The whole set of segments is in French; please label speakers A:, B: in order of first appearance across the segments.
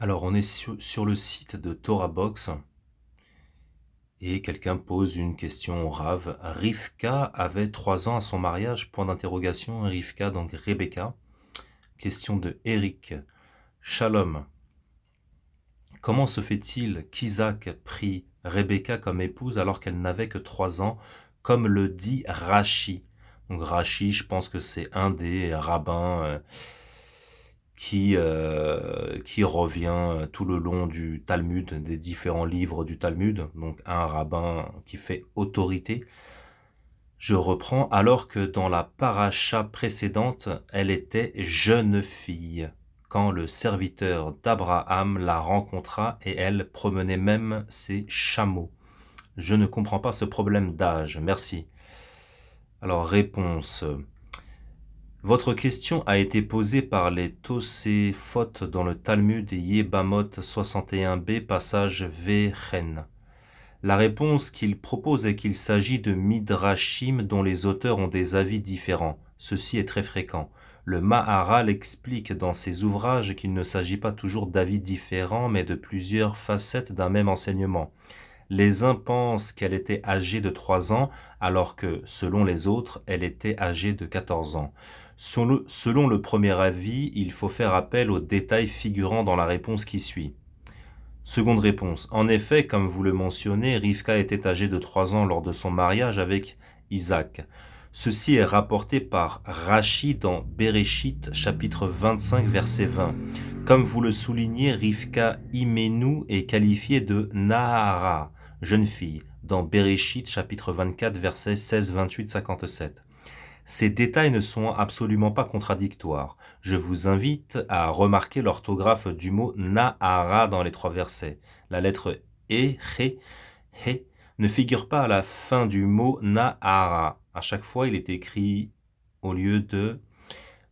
A: Alors, on est sur le site de TorahBox et quelqu'un pose une question au Rav. Rivka avait 3 ans à son mariage, point d'interrogation. Rivka, donc Rebecca. Question de Eric. Shalom. Comment se fait-il qu'Isaac prit Rebecca comme épouse alors qu'elle n'avait que 3 ans, comme le dit Rashi? Donc Rashi, je pense que c'est un des rabbins qui revient tout le long du Talmud, des différents livres du Talmud, donc un rabbin qui fait autorité. Je reprends, alors que dans la paracha précédente, elle était jeune fille, quand le serviteur d'Abraham la rencontra et elle promenait même ses chameaux. Je ne comprends pas ce problème d'âge, merci. Alors, réponse. Votre question a été posée par les Tosefot dans le Talmud Yebamot 61b, passage Vechen. La réponse qu'il propose est qu'il s'agit de midrashim dont les auteurs ont des avis différents. Ceci est très fréquent. Le Maharal explique dans ses ouvrages qu'il ne s'agit pas toujours d'avis différents, mais de plusieurs facettes d'un même enseignement. Les uns pensent qu'elle était âgée de 3 ans, alors que, selon les autres, elle était âgée de 14 ans. Selon le premier avis, il faut faire appel aux détails figurant dans la réponse qui suit. Seconde réponse. En effet, comme vous le mentionnez, Rivka était âgée de 3 ans lors de son mariage avec Isaac. Ceci est rapporté par Rashi dans Bereshit, chapitre 25, verset 20. Comme vous le soulignez, Rivka Imenu est qualifiée de Nahara, jeune fille, dans Bereshit, chapitre 24, versets 16, 28, 57. Ces détails ne sont absolument pas contradictoires. Je vous invite à remarquer l'orthographe du mot Nahara dans les 3 versets. La lettre E, He, ne figure pas à la fin du mot Nahara. À chaque fois, il est écrit au lieu de...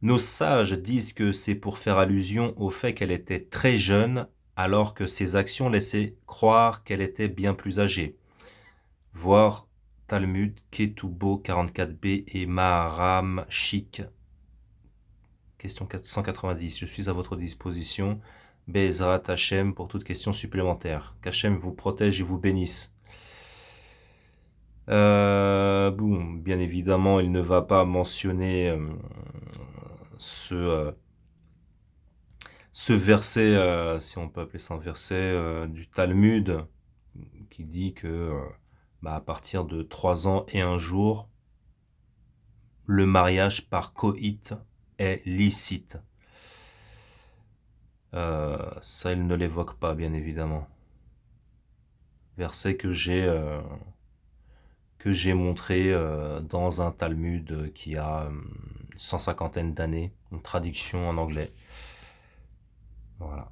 A: Nos sages disent que c'est pour faire allusion au fait qu'elle était très jeune, alors que ses actions laissaient croire qu'elle était bien plus âgée. Voir Talmud, Ketoubo 44b et Maharam Shik, question 490. Je suis à votre disposition. Be'ezrat Hashem pour toute question supplémentaire. Qu'Hachem vous protège et vous bénisse. Bon, bien évidemment, il ne va pas mentionner ce verset, si on peut appeler ça un verset, du Talmud, qui dit que à partir de 3 ans et 1 jour, le mariage par coït est licite. Ça, il ne l'évoque pas, bien évidemment. Verset que j'ai montré dans un Talmud qui a 150 d'années, une traduction en anglais. Voilà.